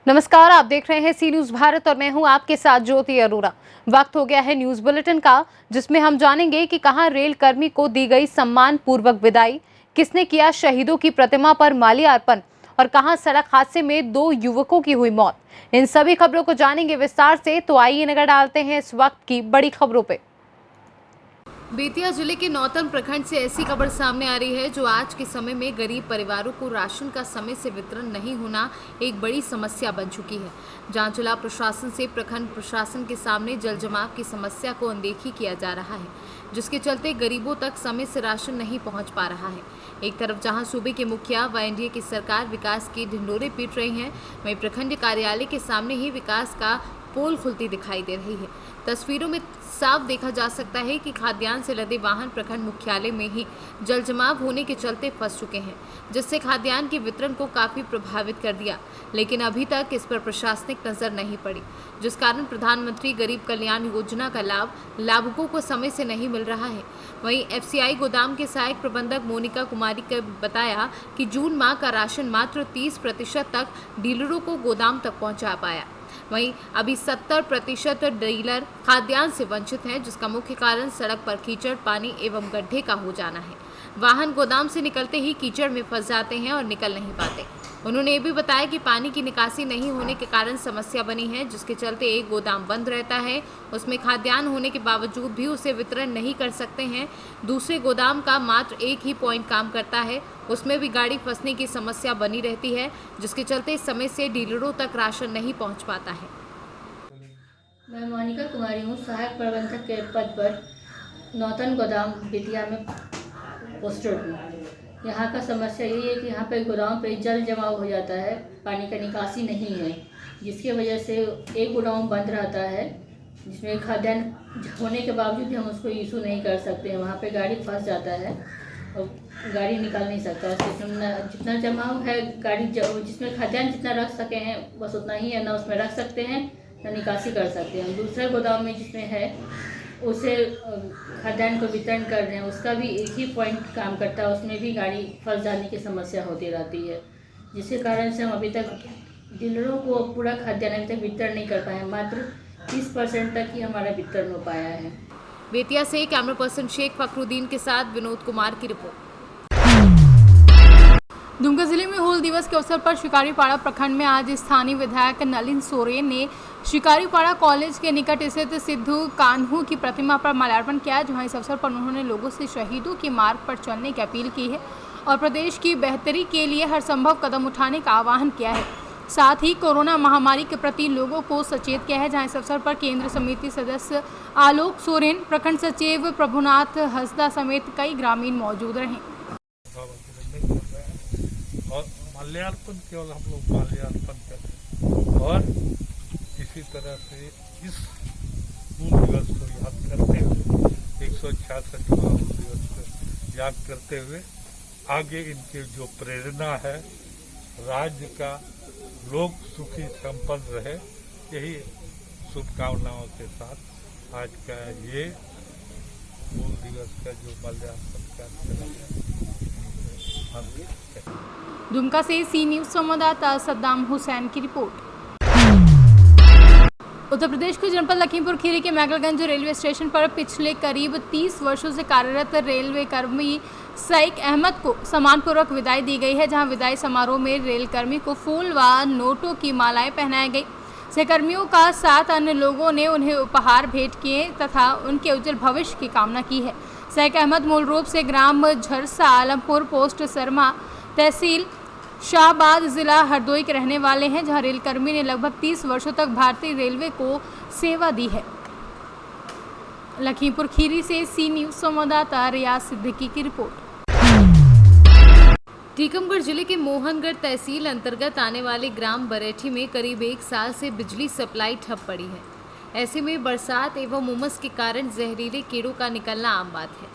नमस्कार, आप देख रहे हैं सी न्यूज भारत और मैं हूं आपके साथ ज्योति अरोरा। वक्त हो गया है न्यूज बुलेटिन का, जिसमें हम जानेंगे कि कहां रेल कर्मी को दी गई सम्मान पूर्वक विदाई, किसने किया शहीदों की प्रतिमा पर माल्यार्पण और कहां सड़क हादसे में 2 युवकों की हुई मौत। इन सभी खबरों को जानेंगे विस्तार से, तो आइए नजर डालते हैं इस वक्त की बड़ी खबरों पे। बेतिया जिले के नौतन प्रखंड से ऐसी खबर सामने आ रही है जो आज के समय में गरीब परिवारों को राशन का समय से वितरण नहीं होना एक बड़ी समस्या बन चुकी है। जहां जिला प्रशासन से प्रखंड प्रशासन के सामने जल जमाव की समस्या को अनदेखी किया जा रहा है, जिसके चलते गरीबों तक समय से राशन नहीं पहुंच पा रहा है। एक तरफ जहां सूबे के मुखिया व एनडीए की सरकार विकास के ढिंडोरे पीट रही है, वहीं प्रखंड कार्यालय के सामने ही विकास का पोल खुलती दिखाई दे रही है। तस्वीरों में साफ देखा जा सकता है कि खाद्यान्न से लदे वाहन प्रखंड मुख्यालय में ही जल जमाव होने के चलते फंस चुके हैं, जिससे खाद्यान्न के वितरण को काफी प्रभावित कर दिया। लेकिन अभी तक इस पर प्रशासनिक नजर नहीं पड़ी, जिस कारण प्रधानमंत्री गरीब कल्याण योजना का लाभ लाभुकों को समय से नहीं मिल रहा है। वहीं एफसीआई गोदाम के सहायक प्रबंधक मोनिका कुमारी ने बताया कि जून माह का राशन मात्र 30% तक डीलरों को गोदाम तक पहुंचा पाया। वहीं अभी 70% डीलर खाद्यान्न से वंचित हैं, जिसका मुख्य कारण सड़क पर कीचड़, पानी एवं गड्ढे का हो जाना है। वाहन गोदाम से निकलते ही कीचड़ में फंस जाते हैं और निकल नहीं पाते। उन्होंने ये भी बताया कि पानी की निकासी नहीं होने के कारण समस्या बनी है, जिसके चलते एक गोदाम बंद रहता है, उसमें खाद्यान्न होने के बावजूद भी उसे वितरण नहीं कर सकते हैं। दूसरे गोदाम का मात्र एक ही पॉइंट काम करता है, उसमें भी गाड़ी फंसने की समस्या बनी रहती है, जिसके चलते समय से डीलरों तक राशन नहीं पहुंच पाता है। मैं मोनिका कुमारी हूँ, सहायक प्रबंधक के पद पर नौतन गोदाम बेतिया में पोस्टेड हूँ। यहाँ का समस्या यही है कि यहाँ पे गोदाम पे जल जमाव हो जाता है, पानी का निकासी नहीं है, जिसकी वजह से एक गोदाम बंद रहता है, जिसमें खाद्यान्न होने के बावजूद भी हम उसको इशू नहीं कर सकते हैं। वहाँ पे गाड़ी फंस जाता है और गाड़ी निकाल नहीं सकता। जितना जमाव है गाड़ी जिसमें खाद्यान्न जितना रख सके हैं बस उतना ही है, ना उसमें रख सकते हैं ना निकासी कर सकते हैं। दूसरे गोदाम में जिसमें है उसे खाद्यान्न को वितरण कर रहे हैं, उसका भी एक ही पॉइंट काम करता है, उसमें भी गाड़ी फंस जाने की समस्या होती रहती है, जिसके कारण से हम अभी तक डीलरों को पूरा खाद्यान्न अभी तक वितरण नहीं कर पाए हैं। मात्र 30% तक ही हमारा वितरण हो पाया है। बेतिया से कैमरा पर्सन शेख फखरुद्दीन के साथ विनोद कुमार की रिपोर्ट। दुमका जिले में हूल दिवस के अवसर पर शिकारीपाड़ा प्रखंड में आज स्थानीय विधायक नलिन सोरेन ने शिकारीपाड़ा कॉलेज के निकट स्थित सिद्धू कान्हू की प्रतिमा पर माल्यार्पण किया, जहां इस अवसर पर उन्होंने लोगों से शहीदों के मार्ग पर चलने की अपील की है और प्रदेश की बेहतरी के लिए हर संभव कदम उठाने का आह्वान किया है। साथ ही कोरोना महामारी के प्रति लोगों को सचेत किया है, जहां इस अवसर पर केंद्र समिति सदस्य आलोक सोरेन, प्रखंड सचिव प्रभुनाथ हंसदा समेत कई ग्रामीण मौजूद रहे। और माल्यार्पण केवल हम लोग माल्यार्पण करें और इसी तरह से इस हूल दिवस को याद करते हुए 166वां हूल दिवस को याद करते हुए आगे इनकी जो प्रेरणा है, राज्य का लोग सुखी संपन्न रहे, यही शुभकामनाओं के साथ आज का ये हूल दिवस का जो माल्यार्पण कार्यक्रम है दुमका से सी न्यूज संवाददाता सद्दाम हुसैन की रिपोर्ट। उत्तर प्रदेश के जनपद लखीमपुर खीरी के मैगलगंज रेलवे स्टेशन पर पिछले करीब 30 वर्षों से कार्यरत रेलवे कर्मी सईक अहमद को सम्मानपूर्वक विदाई दी गई है, जहां विदाई समारोह में रेल कर्मी को फूल व नोटों की मालाएं पहनाई गई। सहकर्मियों का साथ अन्य लोगों ने उन्हें उपहार भेंट किए तथा उनके उज्जवल भविष्य की कामना की है। सईक अहमद मूल रूप से ग्राम झरसा आलमपुर पोस्ट सरमा तहसील शाहबाद जिला हरदोई के रहने वाले हैं, जहां रेलकर्मी ने लगभग 30 वर्षों तक भारतीय रेलवे को सेवा दी है। लखीमपुर खीरी से सी न्यूज संवाददाता रियाज सिद्दीकी की रिपोर्ट। टीकमगढ़ जिले के मोहनगढ़ तहसील अंतर्गत आने वाले ग्राम बरेठी में करीब 1 साल से बिजली सप्लाई ठप पड़ी है। ऐसे में बरसात एवं उमस के कारण जहरीले कीड़ों का निकलना आम बात है,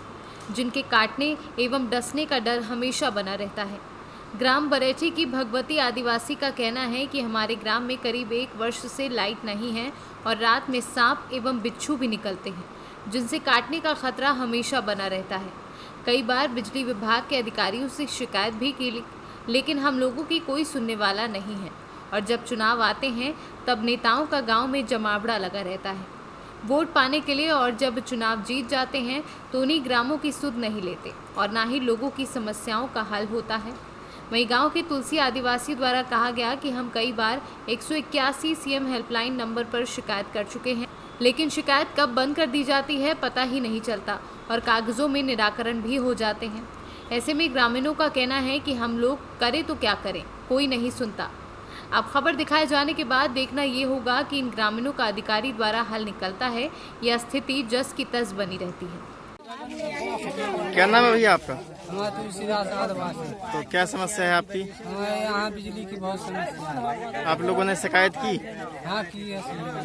जिनके काटने एवं डसने का डर हमेशा बना रहता है। ग्राम बरेठी की भगवती आदिवासी का कहना है कि हमारे ग्राम में करीब 1 वर्ष से लाइट नहीं है और रात में सांप एवं बिच्छू भी निकलते हैं, जिनसे काटने का खतरा हमेशा बना रहता है। कई बार बिजली विभाग के अधिकारियों से शिकायत भी की, लेकिन हम लोगों की कोई सुनने वाला नहीं है। और जब चुनाव आते हैं तब नेताओं का गांव में जमावड़ा लगा रहता है वोट पाने के लिए, और जब चुनाव जीत जाते हैं तो उन्हीं ग्रामों की सुध नहीं लेते और ना ही लोगों की समस्याओं का हल होता है। वहीं गांव के तुलसी आदिवासी द्वारा कहा गया कि हम कई बार 181 सीएम हेल्पलाइन नंबर पर शिकायत कर चुके हैं, लेकिन शिकायत कब बंद कर दी जाती है पता ही नहीं चलता और कागजों में निराकरण भी हो जाते हैं। ऐसे में ग्रामीणों का कहना है कि हम लोग करें तो क्या करें, कोई नहीं सुनता। अब खबर दिखाए जाने के बाद देखना ये होगा कि इन ग्रामीणों का अधिकारी द्वारा हल निकलता है या स्थिति जस की तस बनी रहती है। क्या नाम है भैया आपका? हमारे तुलसीदास आदिवासी। तो क्या समस्या है आपकी? हमारे यहाँ बिजली की बहुत समस्या है। आप लोगों ने शिकायत की? हाँ की है।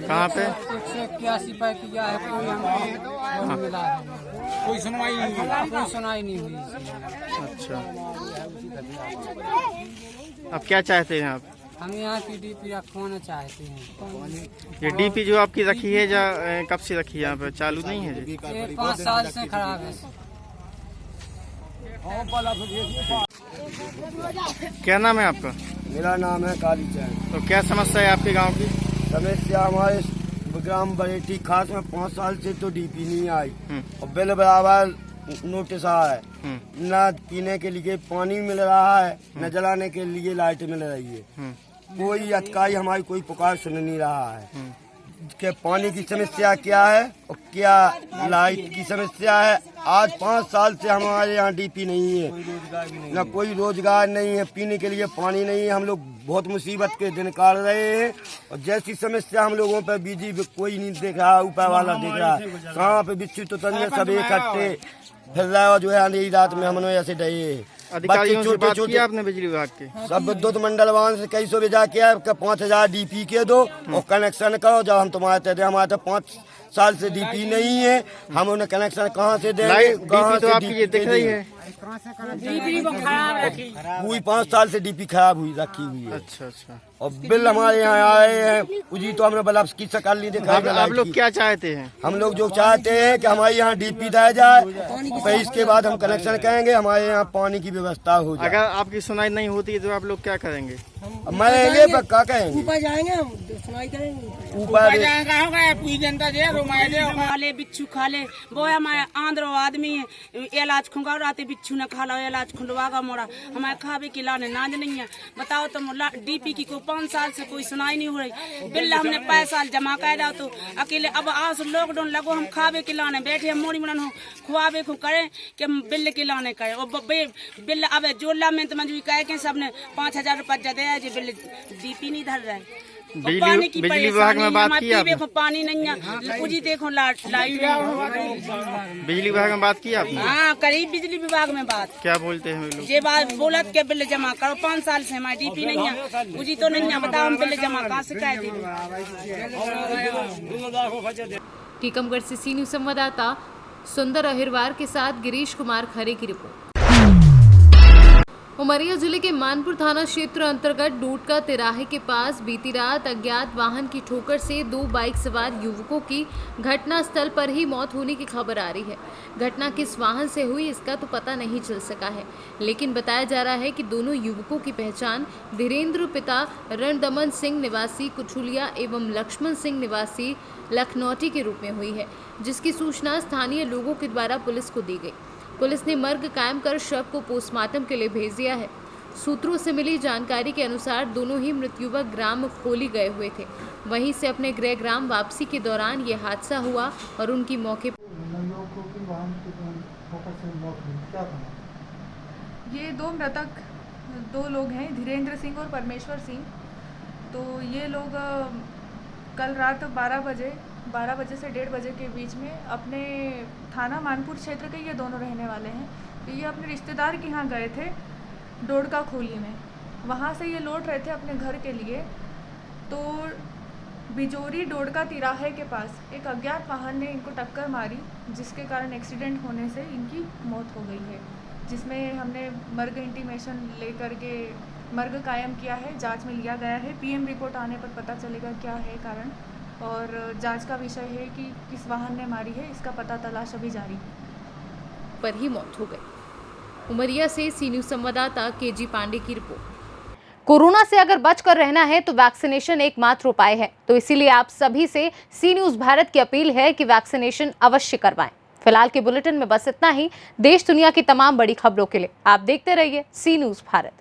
कहाँ पे? 181 पे किया है, कोई हमको नहीं मिला है। कोई सुनाई नहीं हुई। अच्छा, अब क्या चाहते हैं आप? हम यहाँ की डीपी रखवाना चाहते हैं। ये डीपी जो आपकी रखी है कब से रखी है यहाँ पे? चालू नहीं है जी? ये 5 साल से खराब है। क्या नाम है आपका? मेरा नाम है काली चैन। तो क्या समस्या है आपके गांव की? समस्या हमारे ग्राम बरेठी खास में 5 साल से तो डीपी नहीं आई और बिल बराबर नोटिस आया है। न पीने के लिए पानी मिल रहा है, न जलाने के लिए लाइट मिल रही है। कोई अधिकारी हमारी कोई पुकार सुन नहीं रहा है कि पानी की समस्या क्या है और क्या लाइट की समस्या है। आज 5 साल से हमारे यहाँ डीपी नहीं है, न कोई रोजगार नहीं है, पीने के लिए पानी नहीं है। हम लोग बहुत मुसीबत के दिन काट रहे हैं और जैसी समस्या हम लोगों पर बीजी कोई नहीं देख रहा, ऊपर वाला देख रहा है। कहाँ पे बिच्छू तो तंजे सब इकट्ठे फिर रहा है और जो है अंधेरी रात में हम लोग ऐसे डरे। अधिकारियों से बात की आपने बिजली विभाग के? सब विद्युत मंडल वाहन से कई सौ भेजा किया 5000 डीपी के दो और कनेक्शन करो। जब हम तुम्हारे कहते हमारे तो 5 साल से डीपी नहीं है, हम उन्हें कनेक्शन कहाँ से देंगे? डीपी तो आपकी ये दिख रही है। पूरी 5 साल से डीपी खराब हुई रखी हुई है। अच्छा अच्छा। और बिल हमारे यहाँ आए हैं उजी तो हमने बल्ब की शकल नहीं दिखाई। आप लोग क्या चाहते हैं? हम लोग जो चाहते हैं कि हमारे यहाँ डीपी दिया जाए, फिर इसके बाद हम कनेक्शन करेंगे, हमारे यहाँ पानी की व्यवस्था हो जाए। अगर आपकी सुनाई नहीं होती तो आप लोग क्या करेंगे? मरेंगे पर क्या कहेंगे? ऊपर जाएंगे, हम सुनाई करेंगे। ऊपर खाले बिच्छू खाले वो हमारे आंध्र आदमी है, इलाज खुंगा राते बिच्छू ने खा लो, इलाज खुलवागा मोड़ा हमारे खावे की लाने नाज नहीं है। बताओ तुम डीपी की को 5 साल से कोई सुनाई नहीं हो रही। बिल हमने 5 साल जमा कर रहा तो अकेले अब आज लॉकडाउन लगो हम खावे की लाने बैठे हम मोड़ी मुड़न हो खुआवे को करें कि हम बिल की लाने करें। और बिल अब जोला में तो मंजूरी कह के सबने 5000 रुपया दे जी बिल डीपी नहीं धर रहा है। बिजली विभाग में बात की आपने? देखो पानी नहीं है, पूजी देखो लाइट। बिजली विभाग में बात की आपने? हाँ करी बिजली विभाग में बात। क्या बोलते हैं लोग? ये बात बोलत के बिल जमा करो, 5 साल से हमारी डीपी नहीं है, पूजी तो नहीं है। बताओ हम बिल जमा कहाँ से करें? टीकमगढ़ से सी न्यूज़ संवाददाता सुंदर अहिरवार के साथ गिरीश कुमार खरे की रिपोर्ट। उमरिया जिले के मानपुर थाना क्षेत्र अंतर्गत डूडका तिराहे के पास बीती रात अज्ञात वाहन की ठोकर से 2 बाइक सवार युवकों की घटनास्थल पर ही मौत होने की खबर आ रही है। घटना किस वाहन से हुई इसका तो पता नहीं चल सका है, लेकिन बताया जा रहा है कि दोनों युवकों की पहचान धीरेन्द्र पिता रणदमन सिंह निवासी कुठुलिया एवं लक्ष्मण सिंह निवासी लखनौटी के रूप में हुई है, जिसकी सूचना स्थानीय लोगों के द्वारा पुलिस को दी गई। पुलिस ने मर्ग कायम कर शव को पोस्टमार्टम के लिए भेज दिया है। सूत्रों से मिली जानकारी के अनुसार दोनों ही मृत युवक ग्राम खोली गए हुए थे, वहीं से अपने गृह ग्राम वापसी के दौरान ये हादसा हुआ और उनकी मौके ये 2 मृतक 2 लोग हैं, धीरेन्द्र सिंह और परमेश्वर सिंह। तो ये लोग कल रात 12 बजे से 1:30 बजे के बीच में अपने थाना मानपुर क्षेत्र के ये दोनों रहने वाले हैं। तो ये अपने रिश्तेदार के यहाँ गए थे डोडका खोली में, वहाँ से ये लौट रहे थे अपने घर के लिए। तो बिजोरी डोडका तिराहे के पास एक अज्ञात वाहन ने इनको टक्कर मारी, जिसके कारण एक्सीडेंट होने से इनकी मौत हो गई है, जिसमें हमने मर्ग इंटीमेशन लेकर के मर्ग कायम किया है, जांच में लिया गया है। पीएम रिपोर्ट आने पर पता चलेगा क्या है कारण, और जांच का विषय है कि किस वाहन ने मारी है, इसका पता तलाश अभी जारी पर ही मौत हो गई। उमरिया से सी न्यूज़ संवाददाता केजी पांडे की रिपोर्ट। कोरोना से अगर बचकर रहना है तो वैक्सीनेशन एकमात्र उपाय है। तो इसीलिए आप सभी से सी न्यूज़ भारत की अपील है कि वैक्सीनेशन अवश्य करवाएं। फिलहाल के बुलेटिन में बस इतना ही। देश दुनिया की तमाम बड़ी खबरों के लिए आप देखते रहिए सी न्यूज़ भारत।